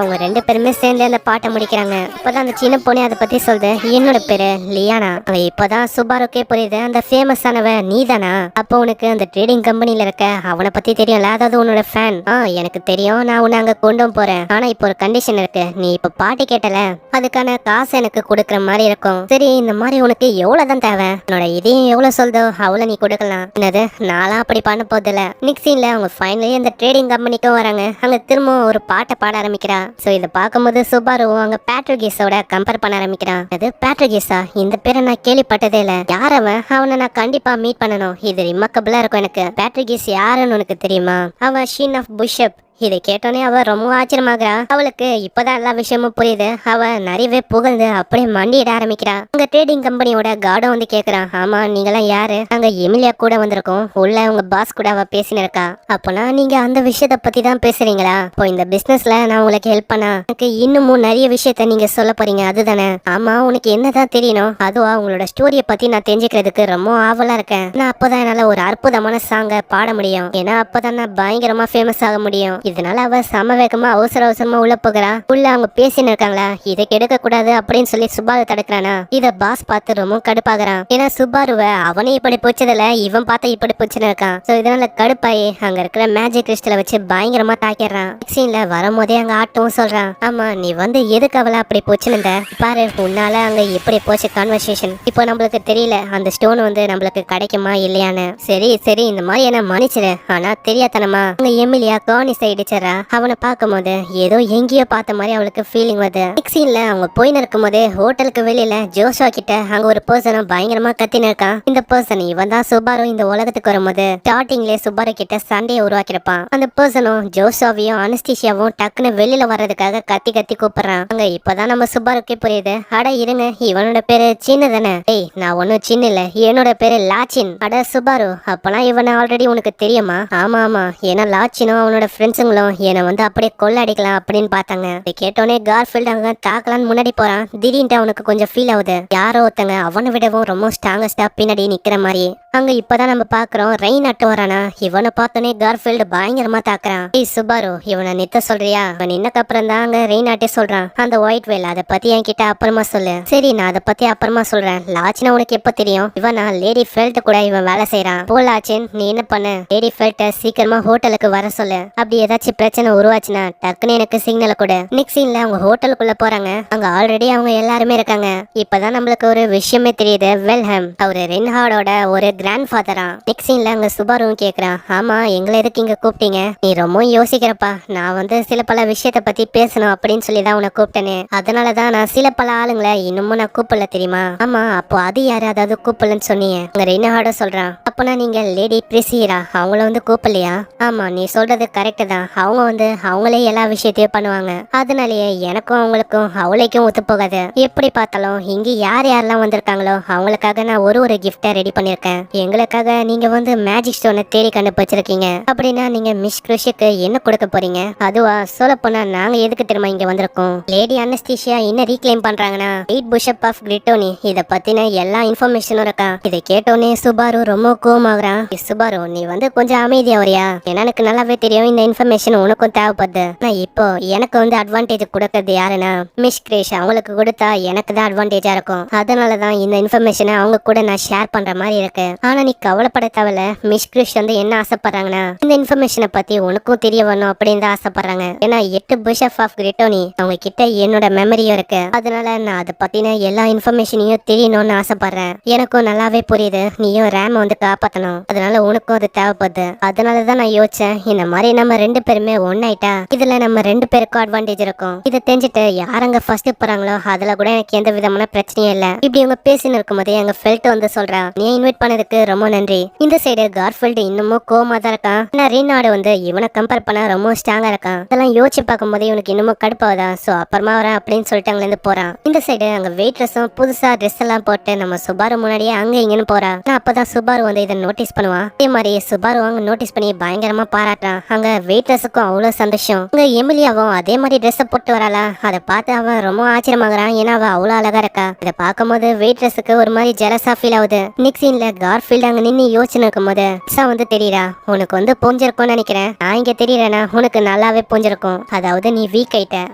அவங்க ரெண்டு பேருமே சேர்ந்து அந்த பாட்டை முடிக்கிறாங்க. இப்பதான் அந்த சின்ன பொண்ணு அதை பத்தி சொல்லுது. என்னோட பேரு லியானா. அவ இப்பதான் சுபாருக்கே புரியுது, அந்த ஃபேமஸ் ஆனவ நீதானா? அப்போ உனக்கு அந்த ட்ரேடிங் கம்பெனில இருக்க அவனை பத்தி தெரியும்ல, அதாவது உன்னோட ஃபேன். எனக்கு தெரியும், நான் உன்னை அங்க கொண்டு போறேன். ஆனா இப்போ ஒரு கண்டிஷன் இருக்கு. நீ இப்ப பாட்டு கேட்டல, அதுக்கான காசு எனக்கு கொடுக்கற மாதிரி இருக்கும். சரி, இந்த மாதிரி உனக்கு எவ்வளவுதான் தேவை? உன்னோட இதையும் எவ்வளவு சொல்தோ அவ்வளவு நீ கொடுக்கலாம். என்னது, நான்லாம் அப்படி பண்ண போதில்ல. நிக்ஸின்ல அவங்க ஃபைனலி அந்த ட்ரேடிங் கம்பெனிக்கும் வராங்க. அங்க திரும்ப ஒரு பாட்டை பாட ஆரம்பிக்கிறா. சோ இதை பார்க்கும்போது சுபாருவும் அங்க பேட்ரிகிஸோட கம்பேர் பண்ண ஆரம்பிக்கிறான். அது பேட்ரிகிஸா? இந்த பேரை நான் கேள்விப்பட்டதே இல்ல. யார் அவன்? அவனை நான் கண்டிப்பா மீட் பண்ணணும். இது ரிமார்க்கபிளா இருக்கும் எனக்கு. பேட்ரிகிஸ் யாருன்னு உனக்கு தெரியுமா? அவன் ஷீன் ஆஃப் பிஷப். இதை கேட்டோன்னே அவ ரொம்ப ஆச்சரியமாகறா. அவளுக்கு இப்பதான் எல்லா விஷயமும் புரியுது. அவ நிறையவே புகழ்ந்து அப்படியே மண்டியிட ஆரம்பிக்கிறா. அங்க ட்ரேடிங் கம்பெனியோட கார்டும் வந்து கேக்குறான், ஆமா நீங்களாம் யாரு? அங்க எமிலியா கூட வந்திருக்கோம். உள்ள உங்க பாஸ் கூட அவ பேசினு இருக்கா. அப்பனா நீங்க அந்த விஷயத்த பத்தி தான் பேசுறீங்களா? இப்போ இந்த பிசினஸ்ல நான் உங்களுக்கு ஹெல்ப் பண்ணா எனக்கு இன்னமும் நிறைய விஷயத்த நீங்க சொல்ல போறீங்க, அதுதானே? ஆமா, உனக்கு என்னதான் தெரியணும்? அதுவா, உங்களோட ஸ்டோரியை பத்தி நான் தெரிஞ்சுக்கிறதுக்கு ரொம்ப ஆவலா இருக்கேன். நான் அப்பதான் என்னால ஒரு அற்புதமான சாங்க பாட முடியும். ஏன்னா அப்பதான் நான் பயங்கரமா ஃபேமஸ் ஆக முடியும். இதனால அவ சம வேகமா அவசர அவசரமா உள்ள போகிறா. உள்ள அவங்க பேசின்னு இருக்காங்களா, இதை கெடுக்க கூடாது அப்படின்னு சொல்லி சுபாரு தடுக்கிறானா. இத பாஸ் பார்த்து ரொம்ப கடுப்பாகிறான். ஏன்னா சுபாருவ அவனே இப்படி போச்சதுல இவன் பார்த்து இப்படி போச்சுன்னு இருக்கான். சோ இதனால கடுப்பாயி அங்க இருக்கிற மேஜிக் கிறிஸ்டலை வச்சு பயங்கரமா தாக்கிடுறான். சீன்ல வரும்போதே அங்க ஆட்டவும் சொல்றான், ஆமா நீ வந்து எதுக்கு அவளை அப்படி போச்சுன்னு பாரு, உன்னால அங்க எப்படி போச்சு கான்வர்சேஷன். இப்போ நம்மளுக்கு தெரியல அந்த ஸ்டோன் வந்து நம்மளுக்கு கிடைக்குமா இல்லையான்னு. சரி சரி, இந்த மாதிரி என்ன மன்னிச்சிரு. ஆனா தெரியாதனமா அங்க எமிலியா கானி சைடு அவனை பார்க்கும் போது ஏதோ எங்கேயோ பார்த்த மாதிரி அவளுக்கு ஃபீலிங் வருது. சீன்ல அவங்க போயின்னு இருக்கும் போதே ஹோட்டலுக்கு வெளியில ஜோஷுவா கிட்ட அங்க ஒரு பர்சனும் பயங்கரமா கத்தின்னு இருக்கான். இந்த பர்சன் இவன் தான் சுபாரு இந்த உலகத்துக்கு வரும்போது ஸ்டார்டிங்லேயே சுபாரு கிட்ட சண்டையை உருவாக்கிருப்பான். அந்த பர்சனும் ஜோஷாவையும் அனஸ்தீஷியாவும் டக்குன்னு வெளியில வர்றதுக்காக கத்தி கத்தி கூப்பிடுறான். அங்க இப்பதான் நம்ம சுபாருக்கே புரியுது, அட இருங்க, இவனோட பேரு சின்ன தானே? ஏய், நான் ஒன்னும் சின்ன இல்ல, என்னோட பேரு லாச்சின். அட சுபாரு, அப்பெல்லாம் இவனை ஆல்ரெடி உனக்கு தெரியுமா? ஆமா ஆமா, ஏன்னா லாச்சினும் அவனோட ஃப்ரெண்ட்ஸுங்களும் என்னை வந்து அப்படியே கொள்ளடிக்கலாம் அப்படின்னு பார்த்தாங்க. இதை கேட்டோன்னே கார்ஃபீல்ட் அங்க தாக்கலான்னு முன்னாடி போறான். திடீர்னு அவனுக்கு கொஞ்சம் ஃபீல் ஆகுது, யாரோ ஒருத்தங்க அவனை விடவும் ரொம்ப ஸ்ட்ராங்கஸ்டா பின்னாடி நிக்கிற மாதிரி. அங்க இப்பதான் நம்ம பாக்குறோம் ரெயின் அட்டு வரானா. இவனை பார்த்தோன்னே கார்ஃபீல்டு பயங்கரமா தாக்குறான். ஏய் சுபாரு, இவனை நித்த சொல்றியா? அவன் நின்னக்கு அப்புறம் தான் அங்க ரெயின் ஆட்டே சொல்றான், அந்த ஒயிட் வேல் அதை பத்தி என்கிட்ட அப்புறமா சொல்லு. சரி, நான் அதை பத்தி அப்புறமா சொல்றேன். லாச்சினா உனக்கு எப்ப தெரியும்? இவனா லேடி ஃபெல்ட் கூட இவன் வேலை செய்யறான். போ லாச்சின், நீ என்ன பண்ணு, லேடி ஃபெல்ட்ட சீக்கிரமா ஹோட்டலுக்கு வர சொல்லு. அப்படி ஏதாச்சும் பிரச்சனை உருவாச்சுன்னா டக்குன்னு எனக்கு சிக்னலை கொடு. நெக்ஸ்ட் சீன்ல அவங்க ஹோட்டலுக்குள்ள போறாங்க. அங்க ஆல்ரெடி அவங்க எல்லாருமே இருக்காங்க. இப்பதான் நம்மளுக்கு ஒரு விஷயமே தெரியுது. வெல்ஹம் அவரு ரென்ஹார்டோட ஒரு கிராண்ட் ஃபாதரா. நெக்ஸ்ட் சீன்ல அங்க சுபாரும் கேக்குறான், ஆமா எங்களை எதுக்கு இங்க கூப்பிட்டீங்க? நீ ரொம்ப யோசிக்கிறப்பா. நான் வந்து சில பல விஷயத்த பத்தி பேசணும் அப்படின்னு சொல்லி தான் உன்னை கூப்பிட்டேனே. அதனாலதான் நான் சில பல ஆளுங்களை இன்னமும் நான் கூப்பிடல தெரியுமா? ஆமா, அப்போ அது யாரு அதாவது கூப்பிடலன்னு சொன்னீங்க? அங்க ரென்ஹார்ட சொல்றான், அப்பனா நீங்க லேடி பிரிசியரா அவங்கள வந்து கூப்பிடலையா? ஆமா, நீ சொல்றது கரெக்ட் தான். அவங்க வந்து அவங்களே எல்லா விஷயத்தையும் பண்ணுவாங்க. அதனாலயே எனக்கும் அவங்களுக்கும் அவளைக்கும் ஒத்து போகாது. எப்படி பார்த்தாலும் இங்க யார் யாரெல்லாம் வந்திருக்காங்களோ அவங்களுக்காக நான் ஒரு கிஃப்டை ரெடி பண்ணிருக்கேன். எங்களுக்காக நீங்க வந்து மேஜிக் ஸ்டோனை தேடி கண்டுபிடிச்சிருக்கீங்க. அப்படின்னா நீங்க மிஸ் கிருஷிக்கு என்ன கொடுக்க போறீங்க? அதுவா, சொல்ல போனா நாங்க எதுக்கு திரும்ப இங்க வந்திருக்கோம்? லேடி அனஸ்தீஷியா என்ன ரீக்ளைம் பண்றாங்கன்னா எயிட் பிஷப் ஆஃப் கிரிட்டோனி இத பத்தின எல்லா இன்ஃபர்மேஷனும் இருக்கா. இதை கேட்டோன்னே சுபாரு ரொம்ப கோவமாகறான். சுபாரு, நீ வந்து கொஞ்சம் அமைதியா வரியா? ஏன்னா எனக்கு நல்லாவே தெரியும் இந்த இன்ஃபர்மேஷன் உனக்கும் தேவைப்படுது. நான் இப்போ எனக்கு வந்து அட்வான்டேஜ் கொடுக்கறது யாருன்னா மிஸ் கிரேஷ். அவங்களுக்கு கொடுத்தா எனக்கு தான் அட்வான்டேஜா இருக்கும். அதனாலதான் இந்த இன்ஃபர்மேஷனை அவங்க கூட நான் ஷேர் பண்ற மாதிரி இருக்கு. ஆனா நீ கவலைப்பட தேவையில்ல. மிஸ் கிரிஷ் வந்து என்ன ஆசைப்படுறாங்கன்னா இந்த இன்ஃபர்மேஷனை பத்தி உனக்கும் தெரிய வரணும் அப்படின்னு தான் ஆசைப்படுறாங்க. ஏன்னா 8 பிஷப் ஆஃப் கிரிட்டோனி அவங்க கிட்ட என்னோட மெமரியும் இருக்கு. அதனால நான் அதை பத்தின எல்லா இன்ஃபர்மேஷனையும் தெரியணும்னு ஆசைப்படுறேன். எனக்கும் நல்லாவே புரியுது நீயும் ரேம் வந்து காப்பாத்தணும். அதனால உனக்கும் அது தேவைப்படுது. அதனாலதான் நான் யோசிச்சேன், இந்த மாதிரி நம்ம ரெண்டு பேருமே ஒன்னாயிட்டா இதுல நம்ம ரெண்டு பேருக்கும் அட்வான்டேஜ் இருக்கும். இதை தெரிஞ்சுட்டு யாரங்க ஃபர்ஸ்ட் போறாங்களோ அதுல கூட எனக்கு எந்த விதமான பிரச்சனையும் இல்ல. இப்படி அவங்க பேசின்னு இருக்கும் போதே எங்க ஃபெல்ட் வந்து சொல்றா, நீ இன்வைட் பண்ணதுக்கு ரொம்ப நன்றி. இந்த சைடு கார்ஃபீல்டு இன்னமும் கோவமா தான் இருக்கான். ஆனா ரீனாடு வந்து இவனை கம்பேர் பண்ண ரொம்ப ஸ்ட்ராங்கா இருக்கான். அதெல்லாம் யோசிச்சு பார்க்கும் போதே இவனுக்கு இன்னமும் கடுப்பாவதா. சோ அப்புறமா வரேன் அப்படின்னு சொல்லிட்டு அங்க இருந்து போறான். இந்த சைடு அங்க வெயிட்ரஸும் புதுசா ட்ரெஸ் எல்லாம் போட்டு நம்ம சுபாரு முன்னாடியே அங்க இங்கன்னு போறா. அப்பதான் சுபாரு வந்து இதை நோட்டீஸ் பண்ணுவான். அதே மாதிரி சுபாரு அங்க நோட்டீஸ் பண்ணி பயங்கரமா பாராட்டுறான். அங்க வெயிட்ரஸுக்கும் அவ்வளவு சந்தோஷம். அங்க எமிலியாவும் அதே மாதிரி ட்ரெஸ் போட்டு வராளா, அதை பார்த்து அவன் ரொம்ப ஆச்சரியமாகறான். ஏன்னா அவ அவ்வளவு அழகா இருக்கா. இதை பார்க்கும்போது வெயிட்ரஸுக்கு ஒரு மாதிரி ஜெலஸா ஃபீல் ஆகுது. நெக்ஸ்ட் சீன்ல கார்ஃபீல்ட் அங்க நின்னு யோசனை இருக்கும் போது வந்து தெரியறா, உனக்கு வந்து புரிஞ்சிருக்கும்னு நினைக்கிறேன். நான் இங்க தெரியறேன்னா உனக்கு நல்லாவே புரிஞ்சிருக்கும். அதாவது நீ வீக் ஆயிட்ட.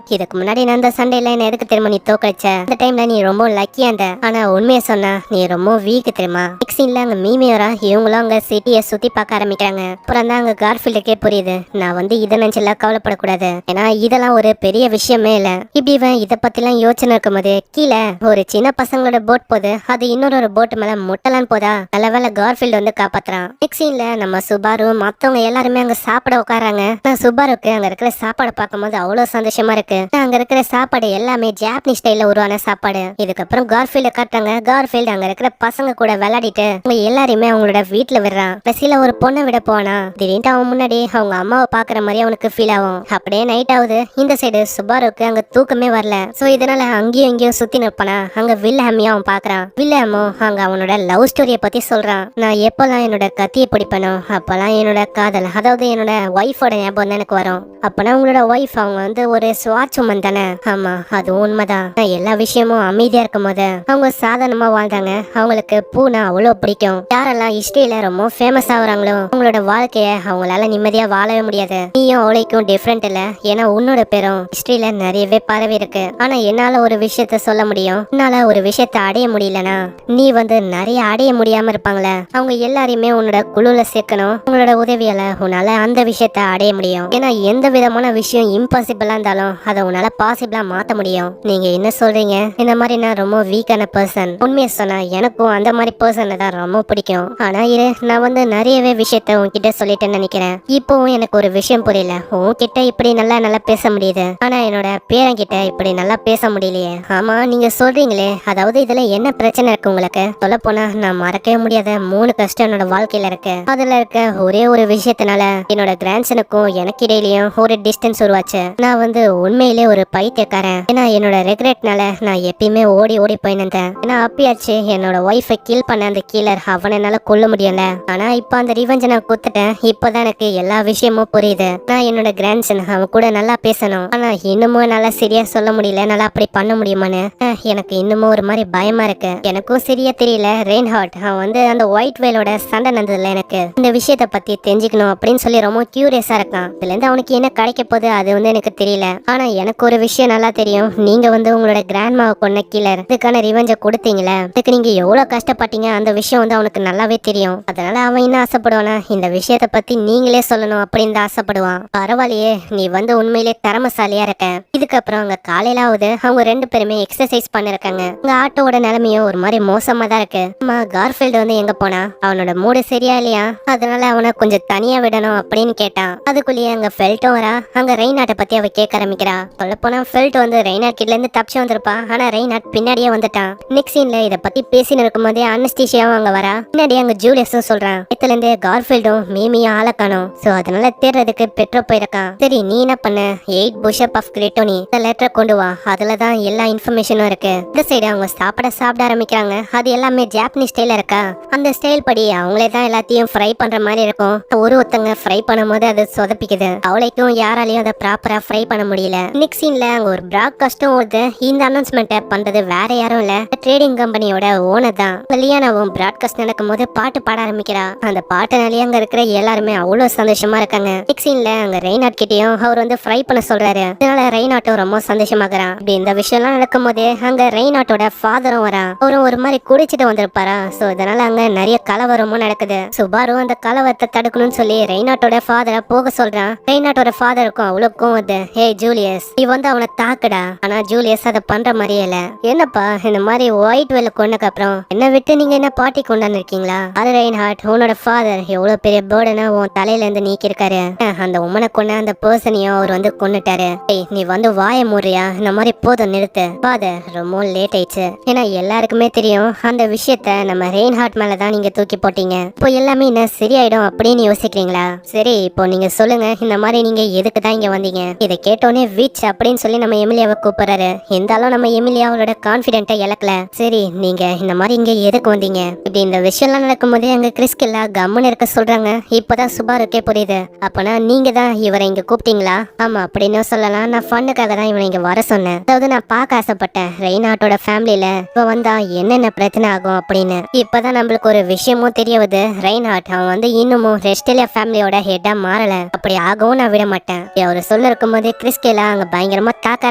இதுக்கு முன்னாடி நான் அந்த சண்டையில என்ன எதுக்கு தெரியுமா நீ தோக்கடிச்ச? அந்த டைம்ல நீ ரொம்ப லக்கியா இருந்த. ஆனா உண்மையை சொன்னா நீ ரொம்ப வீக் தெரியுமா. நெக்ஸ்ட் சீன்ல அங்க மீமியோரா இவங்களும் அங்க சிட்டியை சுத்தி பார்க்க ஆரம்பிக்கிறாங்க. அப்புறம் தான் அங்க கார்ஃபீல்டுக்கே புரியுது, நான் வந்து இதை நினைச்செல்லாம் கவலைப்படக்கூடாது. ஏன்னா இதெல்லாம் ஒரு பெரிய விஷயமே இல்ல. இப்படி இவன் இதை பத்தி எல்லாம் யோசனை இருக்கும் போது கீழே ஒரு சின்ன பசங்களோட போட் போகுது. அது இன்னொரு போட் மேல முட்டலான்னு போதா. நல்ல வேலை கார்ஃபீல்டு வந்து காப்பாத்துறான். நெக்ஸ்ட் சீன்ல நம்ம சுபாரு மத்தவங்க எல்லாருமே அங்க சாப்பிட உட்காராங்க. நான் சுபாருக்கு அங்க இருக்கிற சாப்பாடு பார்க்கும்போது அவ்வளவு சந்தோஷமா இருக்கு. அங்க இருக்கிற சாப்பாடு எல்லாமே ஜாப்பனீஸ் ஸ்டைல்ல உருவான சாப்பாடு. இதுக்கப்புறம் கார்ஃபீல்ட காட்டுறாங்க. கார்ஃபீல்டு அங்க இருக்கிற பசங்க கூட விளையாடிட்டு அவங்க எல்லாரையுமே அவங்களோட வீட்டுல விடுறான். கடைசியில ஒரு பொண்ணை விட போனா திடீர்னு அவன் முன்னாடி அவங்க அம்மாவை பாக்குற மாதிரி அவனுக்கு ஃபீல் ஆகும். அப்படியே நைட் ஆகுது. இந்த சைடு சுபாருக்கு அங்க தூக்கமே வரல. சோ இதனால அங்கேயும் இங்கேயும் சுத்தி நிற்பானா. அங்க வில்ஹாமியும் அவன் பாக்குறான். வில்ஹாமும் அங்க அவனோட லவ் ஸ்டோரியை பத்தி சொல்றான். நான் எப்பெல்லாம் என்னோட கத்தியை பிடிப்பனோ அப்பெல்லாம் என்னோட காதல், அதாவது என்னோட ஒய்ஃபோட ஞாபகம் தான் எனக்கு வரும். அப்பனா உங்களோட ஒய்ஃப் அவங்க வந்து ஒரு ஸ்வாட்ச் உமன் தானே? ஆமா, அது உண்மைதான். எல்லா விஷயமும் அமைதியா இருக்கும் போது அவங்க சாதாரணமா வாழ்ந்தாங்க. அவங்களுக்கு பூனா அவ்வளவு பிடிக்கும். யாரெல்லாம் ஹிஸ்டரியில ரொம்ப ஃபேமஸ் ஆகுறாங்களோ அவங்களோட வாழ்க்கைய அவங்களால நிம்மதியா வாழவே முடியாது. நீயும் அவளைக்கும் டிஃப்ரெண்ட் இல்ல. ஏன்னா உன்னோட பேரும் ஹிஸ்டரியில நிறையவே பரவி இருக்கு. ஆனா என்னால ஒரு விஷயத்த சொல்ல முடியும். என்னால ஒரு விஷயத்த அடைய முடியலனா நீ வந்து நிறைய அடைய முடியாம இருப்பாங்களே அவங்க எல்லாரையுமே உன்னோட குழுல சேர்க்கணும். உங்களோட உதவியால உன்னால அந்த விஷயத்த அடைய முடியும். ஏன்னா எந்த விதமான விஷயம் இம்பாசிபிளா இருந்தாலும் அதை உன்னால பாசிபிளா மாத்த முடியும். நீங்க என்ன சொல்றீங்க? இந்த மாதிரி நான் ரொம்ப வீக்கான பர்சன். உண்மையை சொன்னா எனக்கும் அந்த மாதிரி பர்சனை தான் ரொம்ப பிடிக்கும். ஆனா இரு, நான் வந்து நிறையவே விஷயத்த உன்கிட்ட சொல்லிட்டேன்னு நினைக்கிறேன். இப்போவும் எனக்கு ஒரு விஷயம் புரியல. உன்கிட்ட இப்படி நல்லா பேச முடியுது, ஆனா என்னோட பேரங்கிட்ட இப்படி நல்லா பேச முடியலையே. ஆமா, நீங்க சொல்றீங்களே, அதாவது இதுல என்ன பிரச்சனை இருக்கு உங்களுக்கு? சொல்ல போனா நான் மறக்கவே முடியாத 3 கஷ்டம் என்னோட வாழ்க்கையில இருக்கு. அதுல இருக்க ஒரே ஒரு விஷயத்தினால என்னோட கிராண்ட்சனுக்கும் எனக்கு இடையிலயும் ஒரு டிஸ்டன்ஸ் உருவாச்சு. நான் வந்து உண்மையிலே ஒரு பைத்தியக்காரன். ஏன்னா என்னோட ரெக்ரெட்னால நான் எப்பயுமே ஓடி போய் நின்றேன். ஏன்னா அப்பயாச்சு என்னோட ஒய்ஃபை கில் பண்ண அந்த கீலர் அவனை என்னால கொல்ல முடியல. ஆனா இப்ப அந்த ரிவெஞ்சை நான் குத்துட்டேன். இப்பதான் எனக்கு எல்லா விஷயமும் புரியுது. நான் என்னோட கிராண்ட்சன் அவன் கூட நல்லா பேசணும். ஆனா இன்னமும் நல்லா சரியா சொல்ல முடியல. நல்லா அப்படி பண்ண முடியுமான்னு எனக்கு இன்னமும் ஒரு மாதிரி பயமா இருக்கு. எனக்கும் சரியா தெரியல. ரெயின்ஹார்ட் அவன் வந்து அந்த ஒயிட் வேலோட சண்டை நடந்ததுல எனக்கு இந்த விஷயத்த பத்தி தெரிஞ்சுக்கணும் அப்படின்னு சொல்லி ரொம்ப கியூரியஸா இருக்கான். இதுல இருந்து அவனுக்கு என்ன கிடைக்க போகுது அது வந்து எனக்கு தெரியல. ஆனா எனக்கு ஒரு விஷயம் நல்லா தெரியும். நீங்க வந்து உங்களோட கிராண்ட்மாவை கொன்ன கீலர் இதுக்கான ரிவெஞ்சை கொடுத்தீங்களே, இதுக்கு நீங்க எவ்வளவு கஷ்டப்பட்டீங்க அந்த விஷயம் வந்து அவனுக்கு நல்லாவே தெரியும். அதனால அவன் என்ன ஆசைப்படுவானா, இந்த விஷயத்த பத்தி நீங்களே சொல்லணும் அப்படின்னு ஆசைப்படுவான். பரவாயில்லையே, நீ வந்து உண்மையிலே திறமசாலியா இருக்க. இதுக்கப்புறம் அங்க காலையிலாவது அவங்க 2 பேருமே எக்ஸசைஸ் பண்ணிருக்காங்க. உங்க ஆட்டோட நிலைமையும் ஒரு மாதிரி மோசமா தான் இருக்கு. அம்மா கார்ஃபீல்டு வந்து எங்க போனா, அவனோட மூடு சரியா இல்லையா, அதனால அவனை கொஞ்சம் தனியா விடணும் அப்படின்னு கேட்டான். அதுக்குள்ளேயே அங்க ஃபெல்ட்டும் வரா. அங்க ரெய்னாட்டை பத்தி அவ கேட்க ஆரம்பிக்கிறா. சொல்ல போனா ஃபெல்ட் வந்து ரெய்னாட் கிட்ட இருந்து தப்பிச்சு வந்திருப்பா. ஆனா ரெய்னாட் பின்னாடியே வந்துட்டான். நெக்ஸ்ட் சீன்ல இத பத்தி பேசின்னு இருக்கும் போதே அனஸ்தீசியாவும் அங்க வரா. பின்னாடி அங்க ஜூலியஸும் சொல்றான், இதுல இருந்து கார்ஃபீல்டும் மீமியும் ஆள காணோம். சோ அதனால தேடுறதுக்கு பெட்ரோ போயிருக்கான். சரி நீ என்ன பண்ண, 8 புஷப் ஆஃப் கிரேட்டோனி இந்த லெட்டர் கொண்டு வா. அதுலதான் எல்லா இன்ஃபர்மேஷனும் இருக்கு. இந்த சைடு அவங்க சாப்பிட ஆரம்பிக்கிறாங்க. அது எல்லாமே ஜாப்பனீஸ் ஸ்டைல இருக்கா. அந்த ஸ்டைல் படி அவங்களே தான் எல்லாத்தையும் ஃப்ரை பண்ற மாதிரி இருக்கும். ஒருத்தங்க ஃப்ரை பண்ணும்போது அது சொதப்பிக்குது. அவளைக்கும் யாராலையும் அதை ப்ராப்பரா ஃப்ரை பண்ண முடியல. நெக்ஸ்ட் சீன்ல அங்க ஒரு பிராட்காஸ்டும் வருது. இந்த அனௌன்ஸ்மெண்ட்டை பண்றது வேற யாரும் இல்ல, ட்ரேடிங் கம்பெனியோட ஓனர் தான். லியானாவும் பிராட்காஸ்ட் நடக்கும் போது பாட்டு பாட ஆரம்பிக்கிறா. அந்த பாட்டுனாலே அங்க இருக்கிற எல்லாருமே அவ்வளவு சந்தோஷமா இருக்காங்க. நெக்ஸ்ட் சீன்ல அங்க ரெய்னாட் கிட்டயும் அவர் வந்து ஃப்ரை பண்ண சொல்றாரு. அதனால ரெய்னாட்டும் ரொம்ப சந்தோஷமாகறான். இப்படி இந்த விஷயம் எல்லாம் நடக்கும் போது அங்க ரெய்னாட்டோட ஃபாதரும் வரா. அவரும் ஒரு மாதிரி குடிச்சிட்டு வந்திருப்பாரா. சோ இதனால அங்க நிறைய கலவரமும் நடக்குது. சுபாரு அந்த கலவரத்தை தடுக்கணும்னு சொல்லி ரெய்னாட்டோட ஃபாதரை போக சொல்றான். ரெய்னாட்டோட ஃபாதருக்கும் அவ்வளவுக்கும் வந்து, ஹே ஜூலியஸ் நீ வந்து அவனை தாக்குடா. ஆனா ஜூலியஸ் அதை பண்ற மாதிரியே இல்ல. என்னப்பா இந்த மாதிரி ஒயிட் வேல கொண்டக்கு அப்புறம் என்ன விட்டு நீங்க என்ன பார்ட்டி கொண்டாந்து இருக்கீங்களா? அது ரெய்ன்ஹார்ட் உன்னோட ஃபாதர் எவ்வளவு பெரிய பேர்டனை உன் தலையில இருந்து நீக்கி இருக்காரு. அந்த உமனை கொண்ட அந்த பர்சனையும் அவர் வந்து கொன்னுட்டாரு. நீ வந்து வாய மூறியா, இந்த மாதிரி போதும் நிறுத்து. ஃபாதர் ரொம்ப லேட் ஆயிடுச்சு. ஏன்னா எல்லாருக்குமே தெரியும் அந்த விஷயத்த நம்ம ரெய்ன்ஹார்ட் மேலதான் நீங்க தூக்கி போட்டீங்க. இப்போ எல்லாமே என்ன சரியாயிடும் அப்படின்னு யோசிக்கிறீங்களா? சரி இப்போ நீங்க சொல்லுங்க, இந்த மாதிரி நீங்க எதுக்கு தான் இங்க வந்தீங்க? இதை கேட்டோன்னே விச் அப்படின்னு சொல்லி நம்ம எமிலியாவை கூப்பிடுறாரு. இருந்தாலும் நம்ம எமிலியா அவளோட கான்பிடென்ட்டை இழக்கல. சரி நீங்க இந்த மாதிரி இங்க எதுக்கு வந்தீங்க? இப்படி இந்த விஷயம் எல்லாம் நடக்கும் போதே அங்க கிறிஸ்கில்லா கம்முன்னு இருக்க சொல்றாங்க. இப்பதான் சுபாருக்கே புரியுது, அப்பனா நீங்க தான் இவரை இங்க கூப்பிட்டீங்களா? ஆமா அப்படின்னு சொல்லலாம். நான் ஃபன்னுக்காக தான் இவனை இங்க வர சொன்னேன். அதாவது நான் பார்க்க ஆசைப்பட்டேன் ரெய்னாட்டோட ஃபேமிலியில இப்ப வந்தா என்னென்ன பிரச்சனை ஆகும் அப்படின்னு. இப்பதான் நம்மளுக்கு ஒரு விஷயமும் தெரிய வருது. ரெய்னாட் அவன் வந்து இன்னமும் ரெஸ்டேலியா ஃபேமிலியோட ஹெட்டா மாறல. அப்படி ஆகவும் நான் விட மாட்டேன். அவரு சொல்ல இருக்கும் போது கிறிஸ்கேலா அங்க பயங்கரமா தாக்க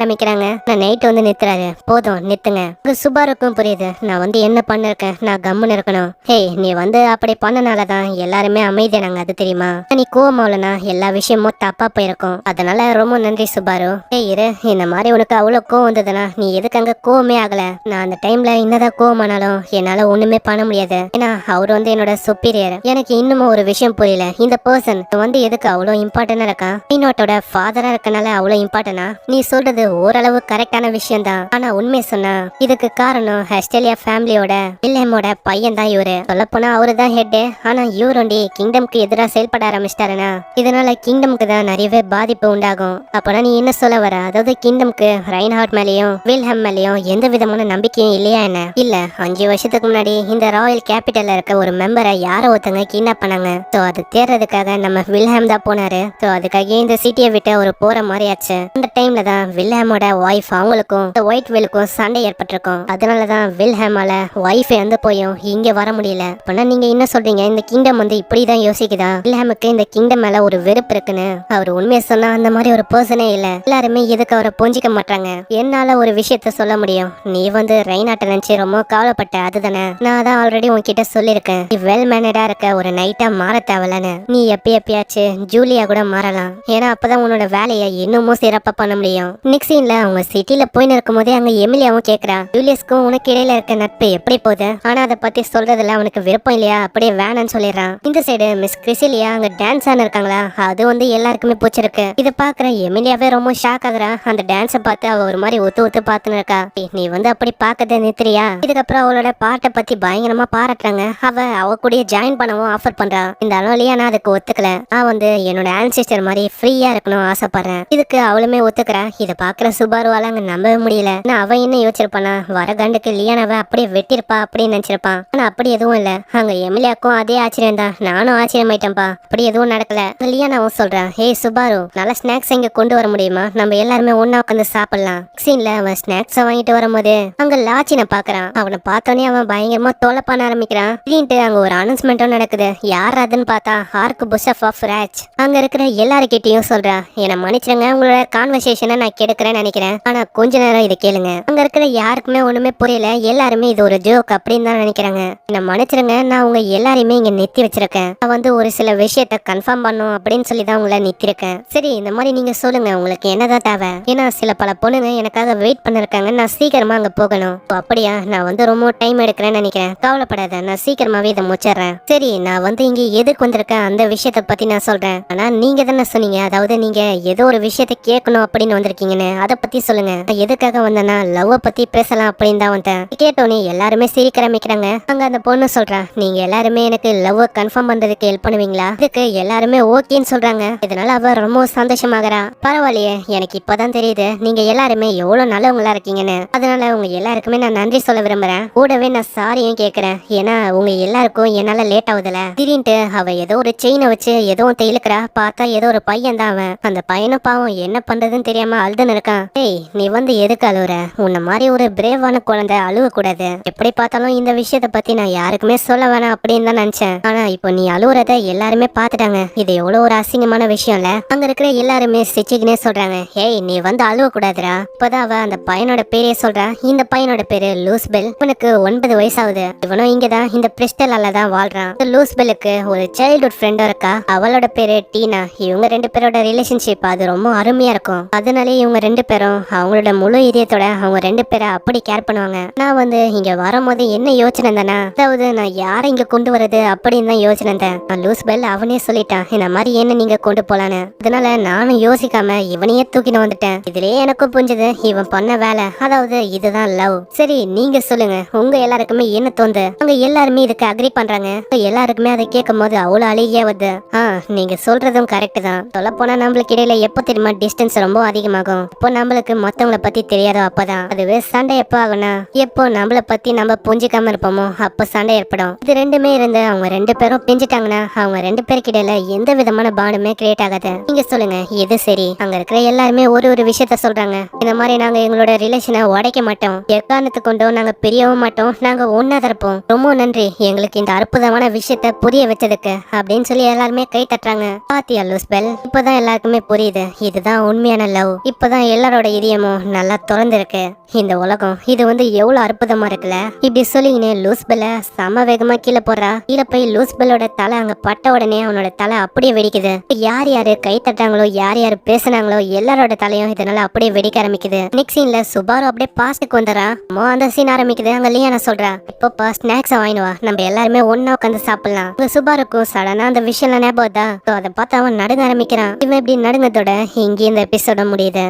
ஆரம்பிக்கிறாங்க. நான் நைட் வந்து நிறுத்துறாரு. போதும் நிறுத்துங்க. சுபாருக்கும் புரியுது நான் வந்து என்ன பண்ணிருக்கேன், நான் கம்முன்னு இருக்கணும். ஹே நீ வந்து அப்படி பண்ணனாலதான் எல்லாருமே அமைதியானாங்க, அது தெரியுமா? நீ கோவமாவலனா எல்லா விஷயமும் தப்பா போயிருக்கும். அதனால ரொம்ப நன்றி சுபாரு. இரு, இந்த மாதிரி உனக்கு அவ்வளவு கோவம் வந்ததுன்னா நீ எதுக்கு அங்க கோவமே ஆகல? நான் அந்த டைம்ல என்னதான் கோவமானாலும் என்னால ஒண்ணுமே பண்ண முடியாது. ஏன்னா அவர் வந்து என்னோட சுப்பீரியர். எனக்கு இன்னமும் ஒரு விஷயம் புரியல, இந்த பர்சன் வந்து எதுக்கு அவ்வளவு இம்பார்ட்டன்டா இருக்கா? இன்னொட்டோட ஃபாதரா இருக்கனால அவ்வளவு இம்பார்ட்டனா? நீ சொல்றது ஓரளவு கரெக்டான விஷயம் தான். ஆனா உண்மையை சொன்னா இதுக்கு காரணம் ஆஸ்திரேலியா ஃபேமிலியோட வில்லியமோட பையன் தான் இவரு. சொல்ல போனா அவரு தான் ஹெட். ஆனா இவருண்டி கிங்டம்க்கு எதிராக செயல்பட ஆரம்பிச்சிட்டாருன்னா இதனால கிங்டம்க்கு தான் நிறையவே பாதிப்பு உண்டாகும். அப்பனா நீ என்ன சொல்ல வர? அதாவது கிங்டம்க்கு ரெய்ன்ஹார்ட் மேலேயும் வில்ஹம் மேலேயும் எந்த விதமான நம்பிக்கையும் இல்லையா என்ன? இல்ல, 5 வருஷத்துக்கு முன்னாடி இந்த ராயல் கேபிட்டல்ல இருக்க ஒரு மெம்பரை யாரோ ஒருத்தங்க கிட்னாப் பண்ணாங்க. சோ அது தேர்றதுக்காக நம்ம வில்ஹம் தான் போனாரு. சோ அதுக்காக இந்த சிட்டியை விட்டு ஒரு போற மாதிரி ஆச்சு. அந்த டைம்ல தான் வில்ஹமோட ஒய்ஃப் அவங்களுக்கும் ஒயிட் வெலுக்கும் சண்டை ஏற்பட்டிருக்கும். அதனாலதான் வில்ஹமால ஒய்ஃப் வந்து போயும் இங்க வர முடியல. அப்பனா நீங்க என்ன சொல்றீங்க, இந்த கிங்டம் வந்து இப்படிதான் யோசிக்குதா? வில்ஹமுக்கு இந்த கிங்டம் மேல ஒரு வெறுப்பு இருக்குன்னு? அவர் உண்மையை சொன்னா அந்த மாதிரி ஒரு பர்சனே இல்ல. எல்லாருமே எதுக்கு அவரை புரிஞ்சிக்க மாட்டாங்க. என்னால ஒரு விஷயத்த சொல்ல முடியும், நீ வந்து ரெய்னாட்டை நினைச்சு ரொம்ப கவலைப்பட்ட, அதுதானே? நான் தான் ஆல்ரெடி உன்கிட்ட சொல்லிருக்கேன், நீ வெல் மேனடா இருக்க ஒரு நைட்டா மாற தேவலன்னு. நீ எப்பயாச்சு ஜூலியா கூட மாறலாம். ஏன்னா அப்பதான் உன்னோட வேலையை இன்னமும் சிறப்பா பண்ண முடியும். நெக்ஸ்ட் சீன்ல அவங்க சிட்டில போயின்னு இருக்கும் போதே அங்க எமிலியாவும் கேக்குறா, ஜூலியஸ்க்கும் உனக்கு இடையில இருக்க நட்பு எப்படி போகுது? ஆனா அதை பத்தி சொல்றதுல அவனுக்கு விருப்பம் இல்லையா, அப்படியே வேணான்னு சொல்லிடுறான். இந்த சைடு மிஸ் கிறிசிலியா அங்க டான்ஸ் ஆன இருக்காங்களா, அது வந்து எல்லாருக்குமே பிடிச்சிருக்கு. இதை பாக்குற எமிலியாவே ரொம்ப ஷாக் ஆகுறா. அந்த டான்ஸை பார்த்து அவ ஒரு மாதிரி ஒத்து பார்த்துன்னு இருக்கா. நீ வந்து அப்படி பாக்கத நிறுத்துறியா? இதுக்கப்புறம் அவளோட பாட்டை பத்தி பயங்கரமா பாராட்டுறாங்க. அவ கூட ஜாயின் பண்ணவும் ஆஃபர் பண்றா. இந்த அளவுலயா நான் அதுக்கு ஒத்துக்கல. நான் வந்து என்னோட ஆன்சிஸ்டர் மாதிரி ஃப்ரீயா இருக்கணும் ஆசைப்படுறேன். இதுக்கு அவளுமே ஒத்துக்கிறா. இதை பாக்குற சுபாருவால அங்க நம்பவே முடியல. அவ என்ன யோசிச்சிருப்பானா, வர கண்டுக்கு லியானாவை அப்படியே வெட்டிருப்பா அப்படின்னு நினைச்சிருப்பான். ஆனா அப்படி எதுவும் இல்ல. அங்க எமிலியாக்கும் அதே ஆச்சரியம் தான். நானும் ஆச்சரியமாயிட்டேன்ப்பா. அப்படி எதுவும் நடக்கல. லியானாவும் சொல்றான், ஹே சுபாரு, நல்ல ஸ்நாக்ஸ் இங்க கொண்டு வர முடியுமா? நம்ம எல்லாருமே ஒன்னா உட்காந்து சாப்பிடலாம். சீன்ல அவன் ஸ்நாக்ஸ் வாங்கிட்டு வரும்போது அங்க லாச்சினை பாக்குறான். அவனை பார்த்தோன்னே அவன் பயங்கரமா தொலை பண்ண ஆரம்பிக்கிறான். அப்படின்ட்டு அங்க ஒரு அனௌன்ஸ்மெண்ட்டும் நடக்குது. யார் அதுன்னு பார்த்தா ஹார்க் புஷப் ஆஃப் ராஜ். அங்க இருக்கிற எல்லாருக்கிட்டையும் சொல்றா, என்னை மன்னிச்சிருங்க, உங்களோட கான்வர்சேஷனை நான் கெடுக்கிறேன்னு நினைக்கிறேன். ஆனா கொஞ்ச நேரம் இதை கேளுங்க. அங்க இருக்கிற யாருக்குமே ஒண்ணுமே புரியல. எல்லாருமே இது ஒரு ஜோக் அப்படின்னு தான் நினைக்கிறாங்க. என்ன மன்னிச்சிருங்க, நான் உங்க எல்லாரையுமே இங்க நிறுத்தி வச்சிருக்கேன். நான் வந்து ஒரு சில விஷயத்த கன்ஃபார்ம் பண்ணும் அப்படின்னு சொல்லி தான் உங்களை நிறுத்திருக்கேன். சரி, இந்த மாதிரி நீங்க சொல்லுங்க, உங்களுக்கு என்னதான் தேவை? ஏன்னா பல பொண்ணுங்க எனக்காக வெயிட் பண்ணிருக்காங்க. நான் சீக்கிரமா அங்க போகணும். அப்படியா? நான் வந்து ரொம்ப டைம் எடுக்கிறேன்னு நினைக்கிறேன். கவலைப்படாத, நான் சீக்கிரமாவே இதை முடிச்சிடுறேன். சரி, நான் வந்து இங்க எதுக்கு வந்திருக்கேன் அந்த விஷயத்த பத்தி நான் சொல்றேன். ஆனா நீங்க தானே சொன்னீங்க, அதாவது நீங்க ஏதோ ஒரு விஷயத்த கேட்கணும் அப்படின்னு வந்திருக்கீங்கன்னு. அதை பத்தி சொல்லுங்க. எதுக்காக வந்தேன்னா லவ் பத்தி பேசலாம் அப்படின்னு தான் வந்தேன். கேட்டோன்னே எல்லாருமே சிரிக்க ஆரம்பிக்கிறாங்க. அங்க அந்த பொண்ணு சொல்றா, நீங்க எல்லாருமே எனக்கு லவ் கன்ஃபார்ம் பண்றதுக்கு ஹெல்ப் பண்ணுவீங்களா? இதுக்கு எல்லாருமே ஓகேன்னு சொல்றாங்க. இதனால அவ ரொம்ப சந்தோஷமாகறா. பரவாயில்லையே, எனக்கு இப்பதான் தெரியுது நீங்க எல்லாருமே எவ்வளவு நல்லவங்களா இருக்கீங்கன்னு. அதனால உங்க எல்லாருக்குமே நான் நன்றி சொல்ல விரும்புறேன். கூடவே நான் சாரியும் கேட்கிறேன். ஏன்னா உங்க எல்லாருக்கும் என்னால லேட் ஆகுதுல. திடீர்னு அவ ஏதோ ஒரு செயினை வச்சு ஏதோ இழுக்கிறா. பார்த்தா ஏதோ ஒரு பையன் தான் அவன். அந்த பையனும் பாவம் என்ன பண்றதுன்னு தெரியாம அழுதுன்னு இருக்கான். ஏய், நீ வந்து எதுக்கு அழுவுற? உன்ன மாதிரி ஒரு பிரேவான குழந்தை அழுவ கூடாது. எப்படி பார்த்தாலும் இந்த விஷயத்த பத்தி நான் யாருக்குமே சொல்ல வேணாம் அப்படின்னு தான் நினைச்சேன். ஆனா இப்போ நீ அழுவுறத எல்லாருமே பாத்துட்டாங்க. இது எவ்வளவு ஒரு அசிங்கமான விஷயம் இல்ல? அங்க இருக்கிற எல்லாருமே சிரிச்சுக்கினே சொல்றாங்க, ஏய் நீ வந்து அழுவ கூடாதுரா. இப்பதான் அவ அந்த பையனோட பேரே சொல்றா. இந்த பையனோட பேரு லூஸ்பெல். இவனுக்கு 9 வயசாகுது. இவனும் இங்கதான் இந்த பிரிஸ்டலால தான் வாழ்றான். லூஸ்பெலுக்கு ஒரு சைல்ட்ஹுட் ஃப்ரெண்டும் இருக்கா. அவளோட பேரு டீனா. இவங்க 2 பேரோட ரிலேஷன்ஷிப் அது ரொம்ப அருமையா இருக்கும். அதனாலே இவங்க 2 பேரும் அவங்களோட முழு இதயத்தோட அவங்க 2 பேரை அப்படி கேர் பண்ணுவாங்க. நான் வந்து இங்க வரும்போது என்ன யோசனை தானே, அதாவது நான் யாரை இங்க கொண்டு வரது அப்படின்னு தான் யோசனை தான். லூஸ்பெல் அவனே சொல்லிட்டான், இந்த மாதிரி என்ன நீங்க கொண்டு போலான்னு. அதனால நானும் யோசிக்காம இவனையே தூக்கிட்டு வந்துட்டேன். இதுலயே எனக்கும் புரிஞ்சது இவன் பண்ண வேலை, அதாவது இதுதான் லவ். சரி, நீங்க சொல்லுங்க, உங்க எல்லாருக்குமே என்ன தோந்து? அங்க எல்லாருமே இதுக்கு அக்ரி பண்றாங்க. எல்லாருக்குமே அதை கேட்கும் போது அவ்வளவு அழகியா வருது. நீங்க சொல்றதும் கரெக்ட் தான். சொல்ல போனா நம்மளுக்கு இடையில எப்போ தெரியுமா டிஸ்டன்ஸ் ரொம்ப அதிகமாகும்? இப்போ நம்மளுக்கு மத்தவங்கள பத்தி தெரியாதோ அப்பதான். அதுவே சண்டை எப்போ ஆகும்னா, எப்போ நம்மள பத்தி நம்ம புரிஞ்சிக்காம இருப்போமோ அப்ப சண்டை ஏற்படும். இது ரெண்டுமே இருந்து அவங்க 2 பேரும் பிரிஞ்சுட்டாங்கன்னா அவங்க 2 பேருக்கு இடையில எந்த விதமான பாண்டுமே கிரியேட் ஆகாது. நீங்க சொல்லுங்க எது சரி? அங்க இருக்கிற எல்லாருமே ஒரு விஷயத்த சொல்றாங்க. இந்த மாதிரி நாங்க எங்களோட ரிலேஷனை உடைக்க மாட்டோம், எக்காரணத்து கொண்டும் நாங்க பிரியவும் மாட்டோம், நாங்க ஒன்னா இருப்போம். ரொம்ப நன்றி எங்களுக்கு இந்த அற்புதமான விஷயத்த புரிய வச்சதுக்கு அப்படின்னு சொல்லி எல்லாருமே கை தட்டுறாங்க. பாத்தியா லூஸ்பெல், இப்பதான் எல்லாருக்குமே புரியுது இதுதான் உண்மையான லவ். இப்பதான் எல்லாரோட இதயமும் நல்லா திறந்திருக்கு. இந்த உலகம் இது எவ்வளவு அற்புதமா இருக்குல்ல. இப்படி சொல்லிங்கன்னு லூஸ்பெல்ல சம வேகமா கீழே போடுறா. கீழே போய் லூஸ்பெல்லோட தலை அங்க பட்ட உடனே அவனோட தலை அப்படியே வெடிக்குது. யார் யாரு கை தட்டாங்களோ யார் யாரு பேசினாங்களோ எல்லாரோட தலையும் இதனால அப்படியே வெடிக்க ஆரம்பிக்குது. நெக்ஸ்ட் சீன்ல சுபாரு அப்படியே பாஸ்டுக்கு வந்துறா. அந்த சீன் ஆரம்பிக்குது. அங்க லியானா சொல்றா, இப்போ ஸ்நாக்ஸ் வாங்கினுவா, நம்ம எல்லாருமே ஒன்னா உட்காந்து சாப்பிடலாம். சுபாருக்கும் சடனா அந்த விஷயம் ஞாபகம் தான். அதை பார்த்து அவன் நடுங்க ஆரம்பிக்கிறான். இவன் இப்படி நடுங்கத்தோட இங்கே இந்த எபிசோட முடியுது.